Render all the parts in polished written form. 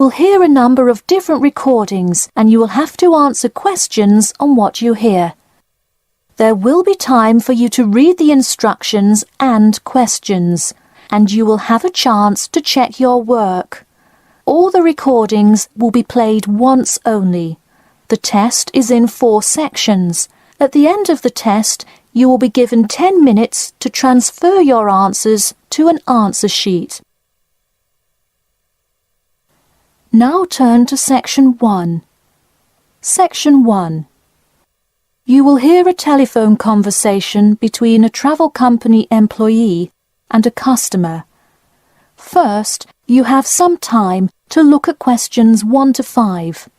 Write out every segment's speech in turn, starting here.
will hear a number of different recordings and you will have to answer questions on what you hear. There will be time for you to read the instructions and questions, and you will have a chance to check your work. All the recordings will be played once only. The test is in 4 sections. At the end of the test, you will be given 10 minutes to transfer your answers to an answer sheet. Now turn to Section 1. Section 1. You will hear a telephone conversation between a travel company employee and a customer. First, you have some time to look at questions 1 to 5.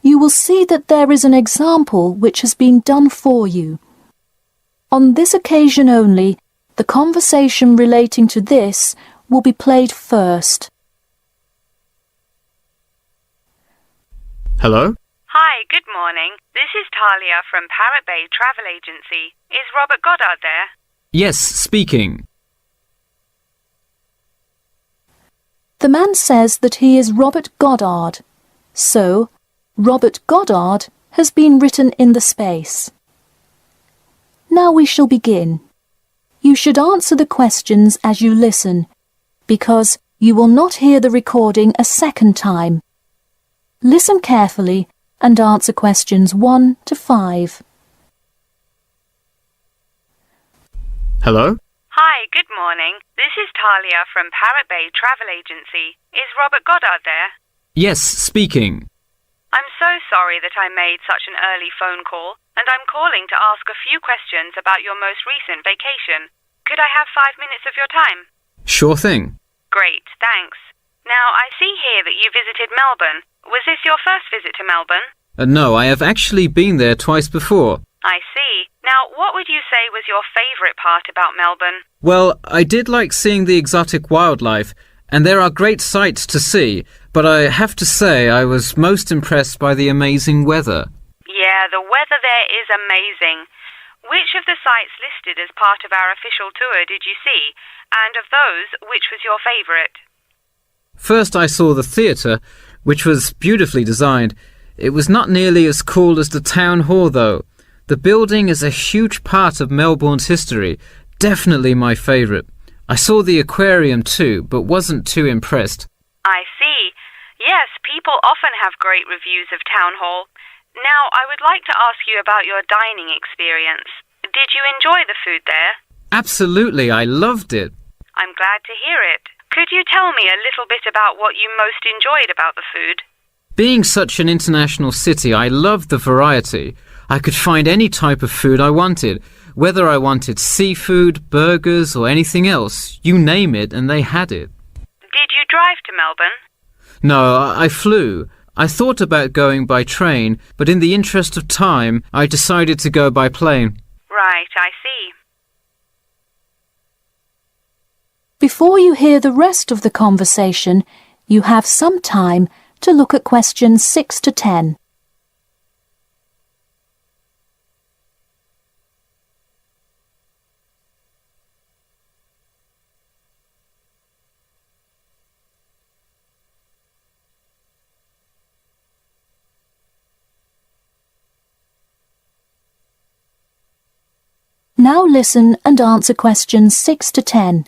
You will see that there is an example which has been done for you. On this occasion only, the conversation relating to this will be played first. Hello? Hi, good morning. This is Talia from Parrot Bay Travel Agency. Is Robert Goddard there? Yes, speaking. The man says that he is Robert Goddard. So, Robert Goddard has been written in the space. Now we shall begin. You should answer the questions as you listen, because you will not hear the recording a second time. Listen carefully and answer questions 1 to 5. Hello? Hi, good morning. This is Talia from Parrot Bay Travel Agency. Is Robert Goddard there? Yes, speaking. I'm so sorry that I made such an early phone call, and I'm calling to ask a few questions about your most recent vacation. Could I have 5 minutes of your time? Sure thing. Great, thanks. Now, I see here that you visited Melbourne. Was this your first visit to Melbourne? No, I have actually been there twice before. I see. Now, what would you say was your favourite part about Melbourne? Well, I did like seeing the exotic wildlife, and there are great sights to see, but I have to say I was most impressed by the amazing weather. Yeah, the weather there is amazing. Which of the sites listed as part of our official tour did you see? And of those, which was your favourite? First I saw the theatre, which was beautifully designed. It was not nearly as cool as the town hall, though. The building is a huge part of Melbourne's history. Definitely my favourite. I saw the aquarium too, but wasn't too impressed. I see. Yes, people often have great reviews of Town Hall. Now, I would like to ask you about your dining experience. Did you enjoy the food there? Absolutely, I loved it. I'm glad to hear it. Could you tell me a little bit about what you most enjoyed about the food? Being such an international city, I loved the variety. I could find any type of food I wanted, whether I wanted seafood, burgers, or anything else. You name it, and they had it. Did you drive to Melbourne? No, I flew. I thought about going by train, but in the interest of time, I decided to go by plane. Right, I see. Before you hear the rest of the conversation, you have some time to look at questions 6 to 10. Now listen and answer questions 6 to 10.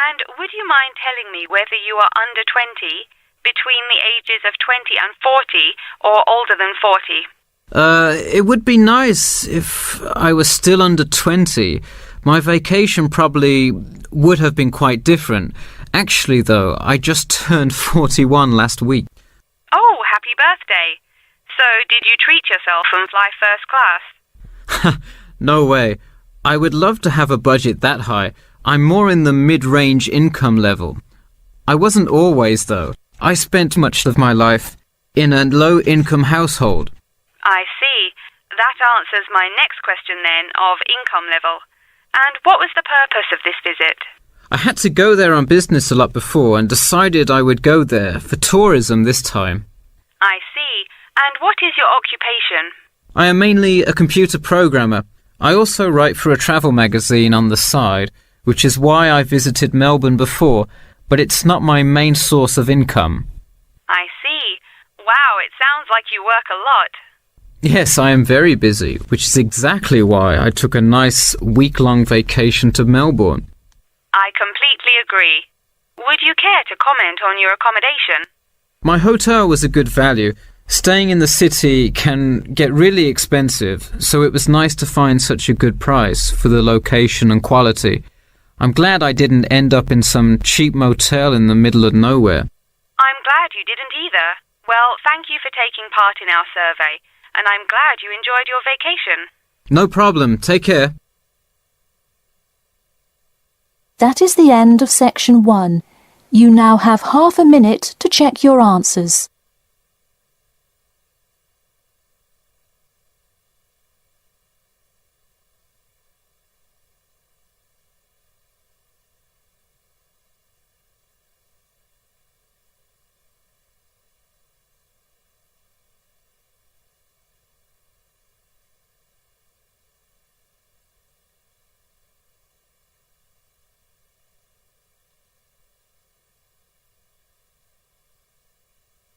And would you mind telling me whether you are under 20, between the ages of 20 and 40, or older than 40? It would be nice if I was still under 20. My vacation probably would have been quite different. Actually, though, I just turned 41 last week. Oh, happy birthday! So, did you treat yourself and fly first class? No way. I would love to have a budget that high. I'm more in the mid-range income level. I wasn't always, though. I spent much of my life in a low-income household. I see. That answers my next question then of income level. And what was the purpose of this visit? I had to go there on business a lot before and decided I would go there for tourism this time. I see. And what is your occupation? I am mainly a computer programmer. I also write for a travel magazine on the side, which is why I visited Melbourne before, but it's not my main source of income. I see. Wow, it sounds like you work a lot. Yes, I am very busy, which is exactly why I took a nice week-long vacation to Melbourne. I completely agree. Would you care to comment on your accommodation? My hotel was a good value. Staying in the city can get really expensive, so it was nice to find such a good price for the location and quality. I'm glad I didn't end up in some cheap motel in the middle of nowhere. I'm glad you didn't either. Well, thank you for taking part in our survey, and I'm glad you enjoyed your vacation. No problem. Take care. That is the end of section 1. You now have half a minute to check your answers.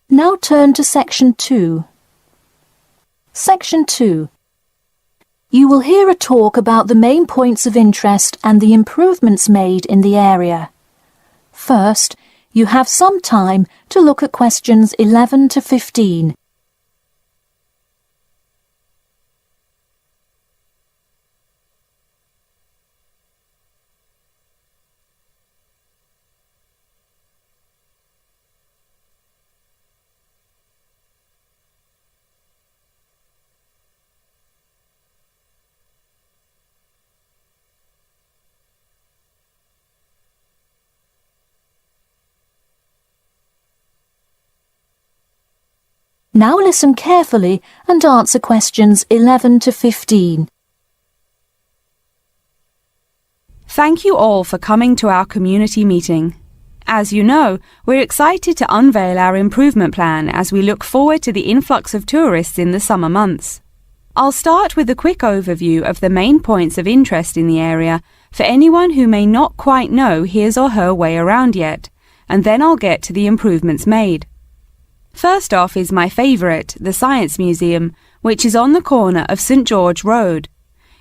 Now turn to Section 2. Section 2. You will hear a talk about the main points of interest and the improvements made in the area. First, you have some time to look at questions 11 to 15. Now listen carefully and answer questions 11 to 15. Thank you all for coming to our community meeting. As you know, we're excited to unveil our improvement plan as we look forward to the influx of tourists in the summer months. I'll start with a quick overview of the main points of interest in the area for anyone who may not quite know his or her way around yet, and then I'll get to the improvements made. First off is my favourite, the Science Museum, which is on the corner of St George Road.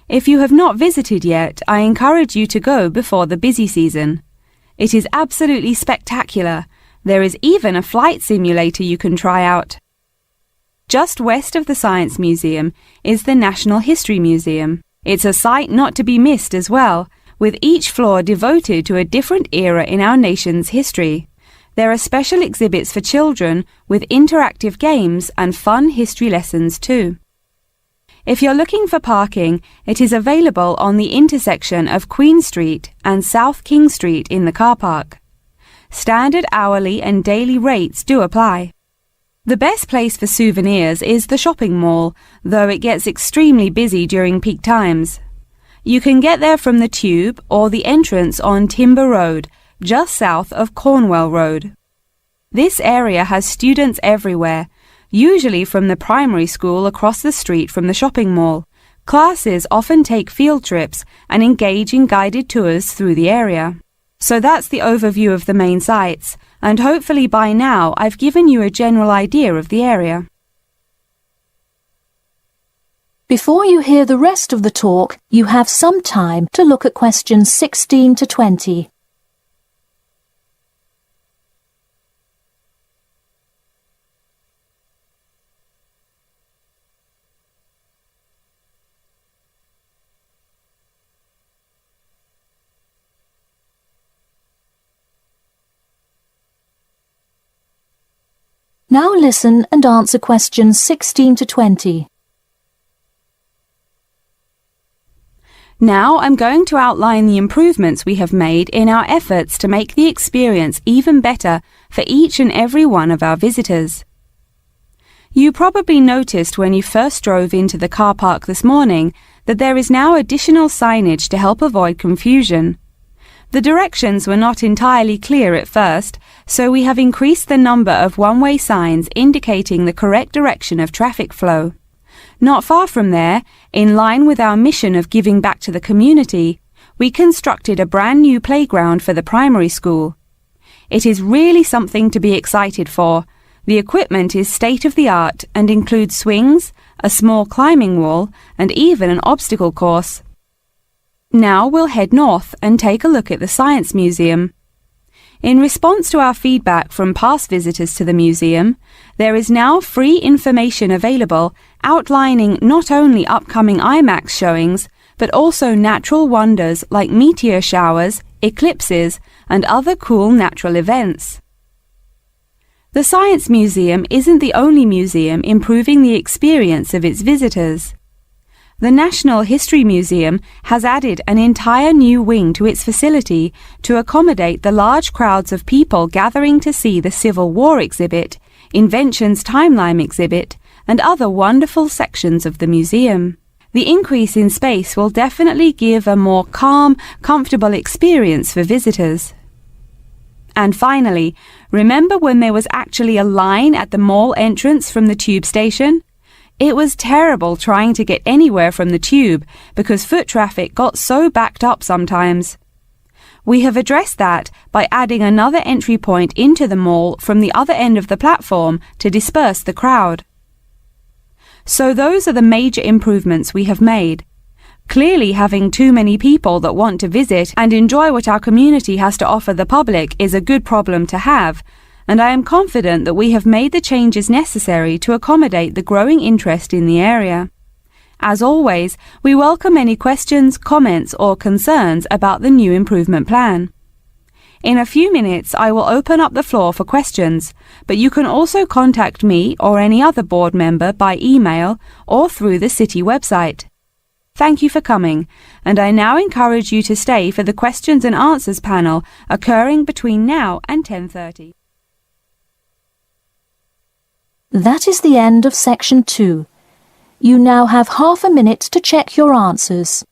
If you have not visited yet, I encourage you to go before the busy season. It is absolutely spectacular. There is even a flight simulator you can try out. Just west of the Science Museum is the National History Museum. It's a sight not to be missed as well, with each floor devoted to a different era in our nation's history. There are special exhibits for children with interactive games and fun history lessons too. If you're looking for parking, it is available on the intersection of Queen Street and South King Street in the car park. Standard hourly and daily rates do apply. The best place for souvenirs is the shopping mall, though it gets extremely busy during peak times. You can get there from the Tube or the entrance on Timber Road, just south of Cornwell Road. This area has students everywhere, usually from the primary school across the street from the shopping mall. Classes often take field trips and engage in guided tours through the area. So that's the overview of the main sites, and hopefully by now I've given you a general idea of the area. Before you hear the rest of the talk, you have some time to look at questions 16 to 20. Now listen and answer questions 16 to 20. Now I'm going to outline the improvements we have made in our efforts to make the experience even better for each and every one of our visitors. You probably noticed when you first drove into the car park this morning that there is now additional signage to help avoid confusion. The directions were not entirely clear at first, so we have increased the number of one-way signs indicating the correct direction of traffic flow. Not far from there, in line with our mission of giving back to the community, we constructed a brand new playground for the primary school. It is really something to be excited for. The equipment is state-of-the-art and includes swings, a small climbing wall, and even an obstacle course. Now we'll head north and take a look at the Science Museum. In response to our feedback from past visitors to the museum, there is now free information available outlining not only upcoming IMAX showings, but also natural wonders like meteor showers, eclipses, and other cool natural events. The Science Museum isn't the only museum improving the experience of its visitors. The National History Museum has added an entire new wing to its facility to accommodate the large crowds of people gathering to see the Civil War exhibit, Inventions Timeline exhibit, and other wonderful sections of the museum. The increase in space will definitely give a more calm, comfortable experience for visitors. And finally, remember when there was actually a line at the mall entrance from the tube station? It was terrible trying to get anywhere from the tube because foot traffic got so backed up sometimes. We have addressed that by adding another entry point into the mall from the other end of the platform to disperse the crowd. So those are the major improvements we have made. Clearly, having too many people that want to visit and enjoy what our community has to offer the public is a good problem to have, and I am confident that we have made the changes necessary to accommodate the growing interest in the area. As always, we welcome any questions, comments, or concerns about the new improvement plan. In a few minutes, I will open up the floor for questions, but you can also contact me or any other board member by email or through the city website. Thank you for coming, and I now encourage you to stay for the questions and answers panel occurring between now and 10:30. That is the end of section 2. You now have half a minute to check your answers.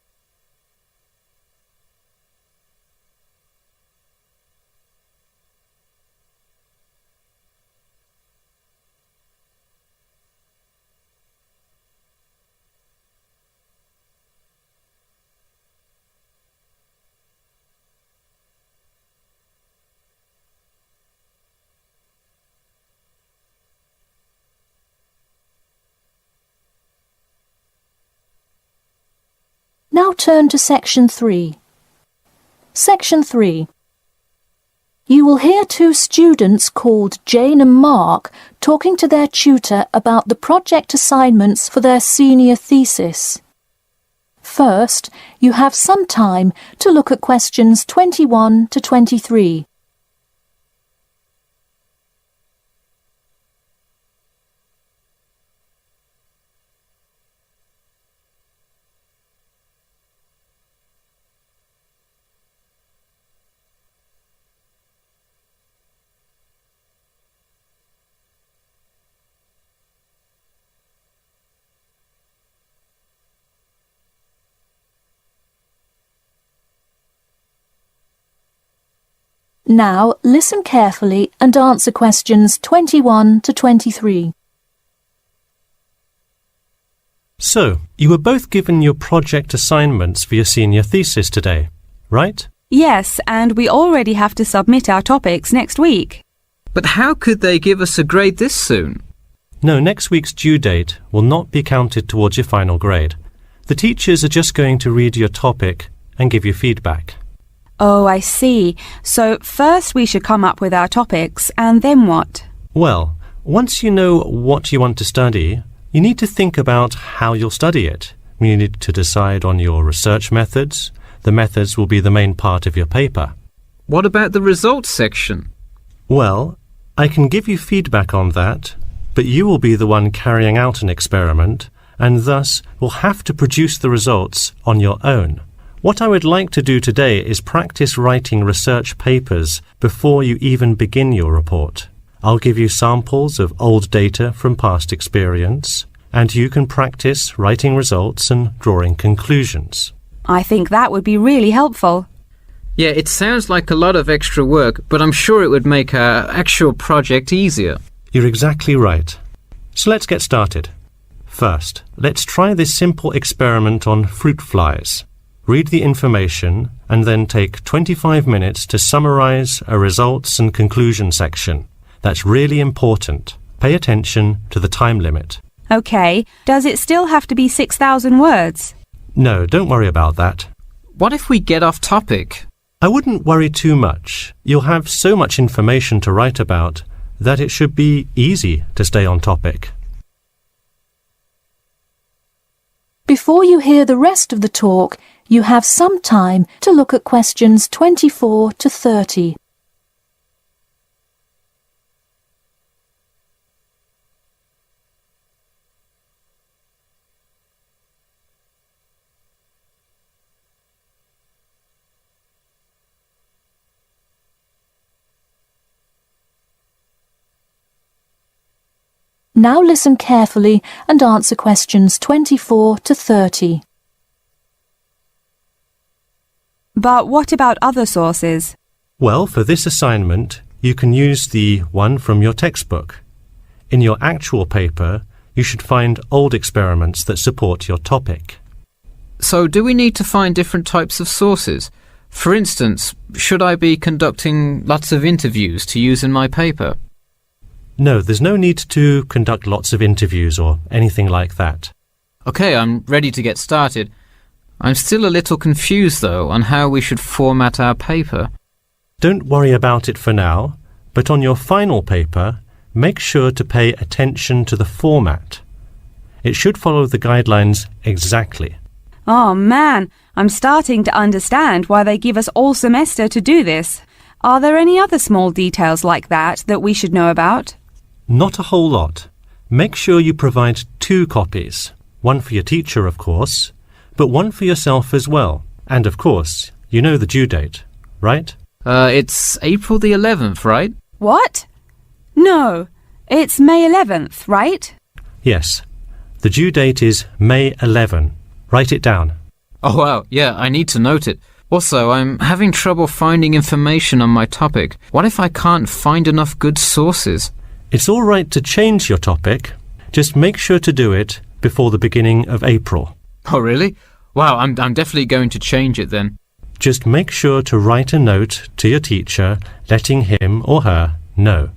Now turn to section 3. Section 3. You will hear two students called Jane and Mark talking to their tutor about the project assignments for their senior thesis. First, you have some time to look at questions 21 to 23. Now listen carefully and answer questions 21 to 23. So, you were both given your project assignments for your senior thesis today, right? Yes, and we already have to submit our topics next week. But how could they give us a grade this soon? No, next week's due date will not be counted towards your final grade. The teachers are just going to read your topic and give you feedback. Oh, I see. So first we should come up with our topics, and then what? Well, once you know what you want to study, you need to think about how you'll study it. You need to decide on your research methods. The methods will be the main part of your paper. What about the results section? Well, I can give you feedback on that, but you will be the one carrying out an experiment, and thus will have to produce the results on your own. What I would like to do today is practice writing research papers before you even begin your report. I'll give you samples of old data from past experience, and you can practice writing results and drawing conclusions. I think that would be really helpful. Yeah, it sounds like a lot of extra work, but I'm sure it would make our actual project easier. You're exactly right. So let's get started. First, let's try this simple experiment on fruit flies. Read the information and then take 25 minutes to summarize a results and conclusion section. That's really important. Pay attention to the time limit. OK, does it still have to be 6,000 words? No, don't worry about that. What if we get off topic? I wouldn't worry too much. You'll have so much information to write about that it should be easy to stay on topic. Before you hear the rest of the talk, you have some time to look at questions 24 to 30. Now listen carefully and answer questions 24 to 30. But what about other sources? Well, for this assignment, you can use the one from your textbook. In your actual paper, you should find old experiments that support your topic. So do we need to find different types of sources? For instance, should I be conducting lots of interviews to use in my paper? No, there's no need to conduct lots of interviews or anything like that. OK, I'm ready to get started. I'm still a little confused, though, on how we should format our paper. Don't worry about it for now, but on your final paper, make sure to pay attention to the format. It should follow the guidelines exactly. Oh man, I'm starting to understand why they give us all semester to do this. Are there any other small details like that we should know about? Not a whole lot. Make sure you provide 2 copies. One for your teacher, of course, but one for yourself as well. And of course, you know the due date, right? It's April the 11th, right? What? No, it's May 11th, right? Yes. The due date is May 11. Write it down. Oh, wow, yeah, I need to note it. Also, I'm having trouble finding information on my topic. What if I can't find enough good sources? It's all right to change your topic. Just make sure to do it before the beginning of April. Oh, really? Wow, I'm definitely going to change it then. Just make sure to write a note to your teacher letting him or her know.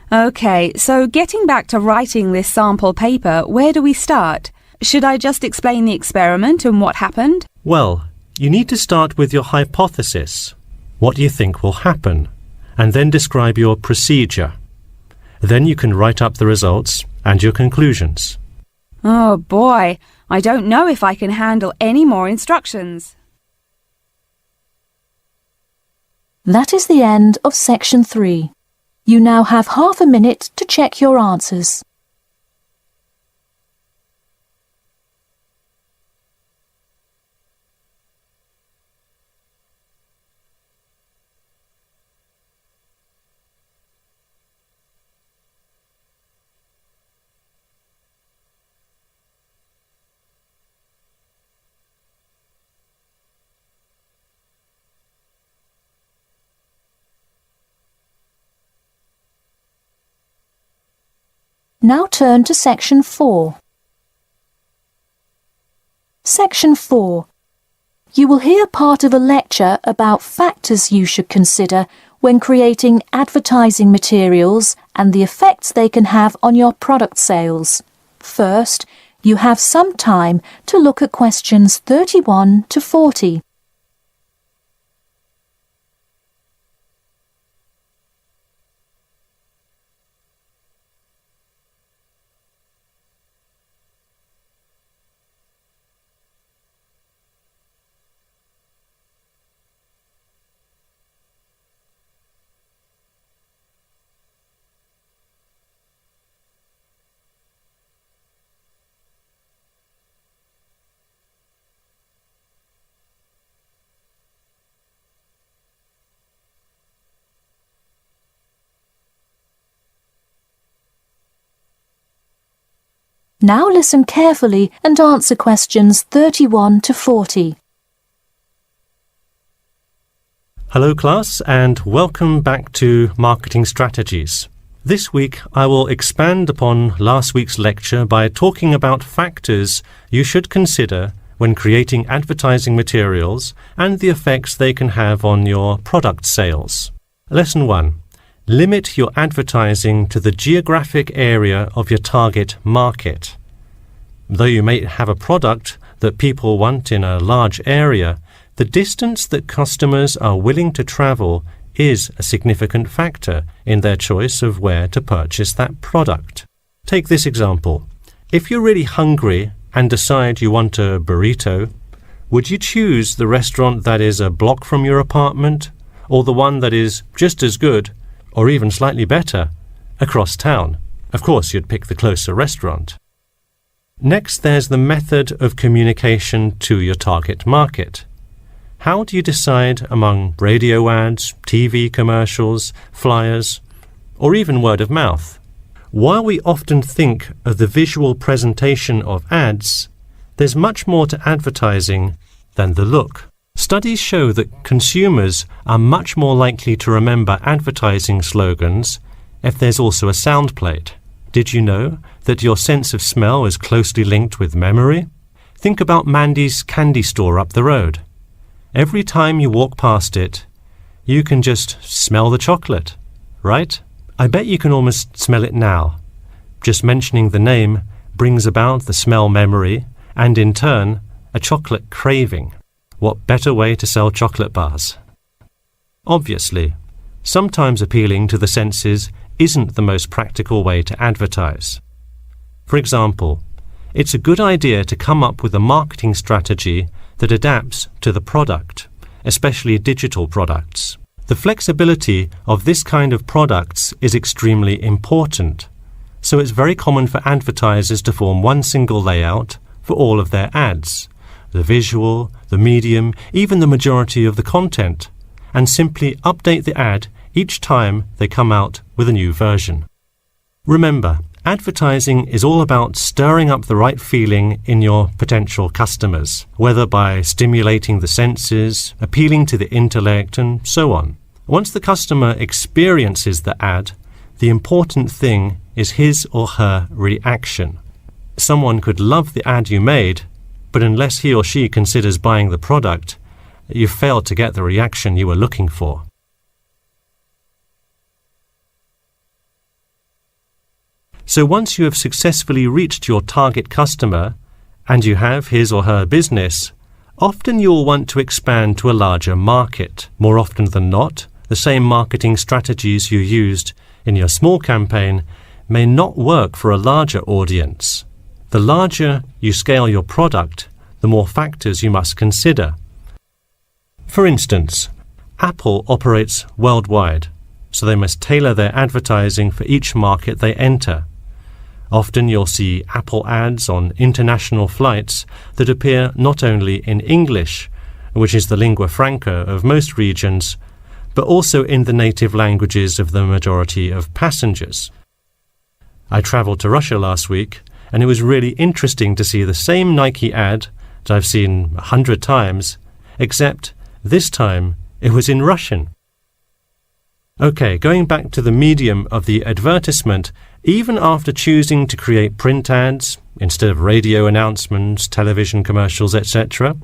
OK, so getting back to writing this sample paper, where do we start? Should I just explain the experiment and what happened? Well, you need to start with your hypothesis. What do you think will happen? And then describe your procedure. Then you can write up the results and your conclusions. Oh boy, I don't know if I can handle any more instructions. That is the end of section 3. You now have half a minute to check your answers. Now turn to section 4. Section 4. You will hear part of a lecture about factors you should consider when creating advertising materials and the effects they can have on your product sales. First, you have some time to look at questions 31 to 40. Now listen carefully and answer questions 31 to 40. Hello class, and welcome back to Marketing Strategies. This week I will expand upon last week's lecture by talking about factors you should consider when creating advertising materials and the effects they can have on your product sales. Lesson 1. Limit your advertising to the geographic area of your target market. Though you may have a product that people want in a large area, the distance that customers are willing to travel is a significant factor in their choice of where to purchase that product. Take this example. If you're really hungry and decide you want a burrito, would you choose the restaurant that is a block from your apartment, or the one that is just as good, or even slightly better, across town? Of course, you'd pick the closer restaurant. Next, there's the method of communication to your target market. How do you decide among radio ads, TV commercials, flyers, or even word of mouth? While we often think of the visual presentation of ads, there's much more to advertising than the look. Studies show that consumers are much more likely to remember advertising slogans if there's also a sound played. Did you know that your sense of smell is closely linked with memory? Think about Mandy's candy store up the road. Every time you walk past it, you can just smell the chocolate, right? I bet you can almost smell it now. Just mentioning the name brings about the smell memory and, in turn, a chocolate craving. What better way to sell chocolate bars? Obviously, sometimes appealing to the senses isn't the most practical way to advertise. For example, it's a good idea to come up with a marketing strategy that adapts to the product, especially digital products. The flexibility of this kind of products is extremely important, so it's very common for advertisers to form one single layout for all of their ads, the visual, the medium, even the majority of the content, and simply update the ad each time they come out with a new version. Remember, advertising is all about stirring up the right feeling in your potential customers, whether by stimulating the senses, appealing to the intellect, and so on. Once the customer experiences the ad, the important thing is his or her reaction. Someone could love the ad you made, but unless he or she considers buying the product, you've failed to get the reaction you were looking for. So once you have successfully reached your target customer, and you have his or her business, often you'll want to expand to a larger market. More often than not, the same marketing strategies you used in your small campaign may not work for a larger audience. The larger you scale your product, the more factors you must consider. For instance, Apple operates worldwide, so they must tailor their advertising for each market they enter. Often you'll see Apple ads on international flights that appear not only in English, which is the lingua franca of most regions, but also in the native languages of the majority of passengers. I travelled to Russia last week, and it was really interesting to see the same Nike ad that I've seen 100 times, except this time it was in Russian. Okay, going back to the medium of the advertisement, even after choosing to create print ads instead of radio announcements, television commercials, etc.,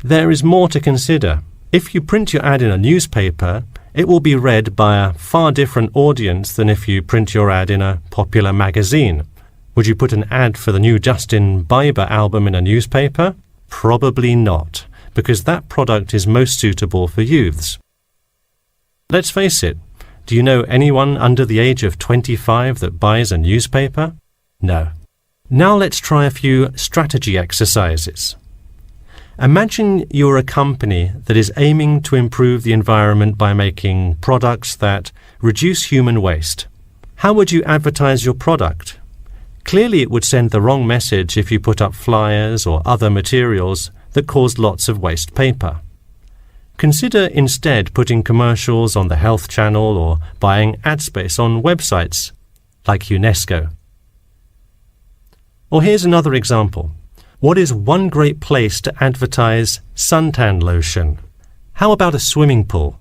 there is more to consider. If you print your ad in a newspaper, it will be read by a far different audience than if you print your ad in a popular magazine. Would you put an ad for the new Justin Bieber album in a newspaper? Probably not, because that product is most suitable for youths. Let's face it, do you know anyone under the age of 25 that buys a newspaper? No. Now let's try a few strategy exercises. Imagine you're a company that is aiming to improve the environment by making products that reduce human waste. How would you advertise your product? Clearly it would send the wrong message if you put up flyers or other materials that cause lots of waste paper. Consider instead putting commercials on the Health Channel or buying ad space on websites like UNESCO. Or here's another example. What is one great place to advertise suntan lotion? How about a swimming pool?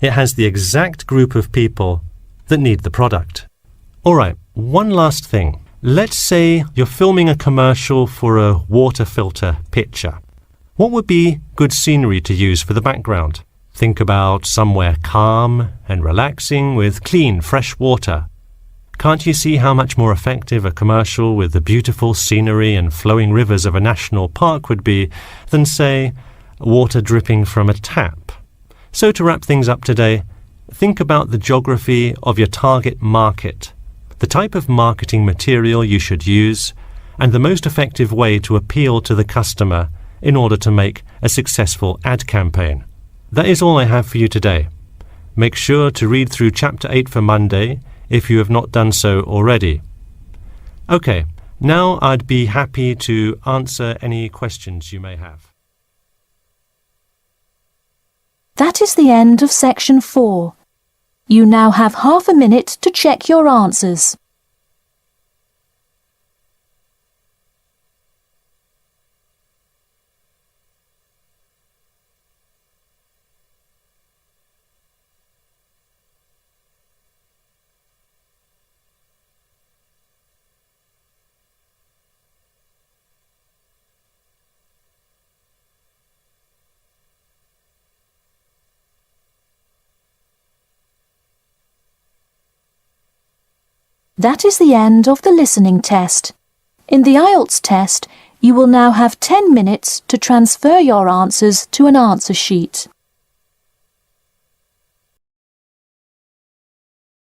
It has the exact group of people that need the product. All right, one last thing. Let's say you're filming a commercial for a water filter pitcher. What would be good scenery to use for the background? Think about somewhere calm and relaxing with clean, fresh water. Can't you see how much more effective a commercial with the beautiful scenery and flowing rivers of a national park would be than, say, water dripping from a tap? So to wrap things up today, think about the geography of your target market, the type of marketing material you should use, and the most effective way to appeal to the customer in order to make a successful ad campaign. That is all I have for you today. Make sure to read through Chapter 8 for Monday if you have not done so already. Okay, now I'd be happy to answer any questions you may have. That is the end of section 4. You now have half a minute to check your answers. That is the end of the listening test. In the Ielts test, you will now have 10 minutes to transfer your answers to an answer sheet.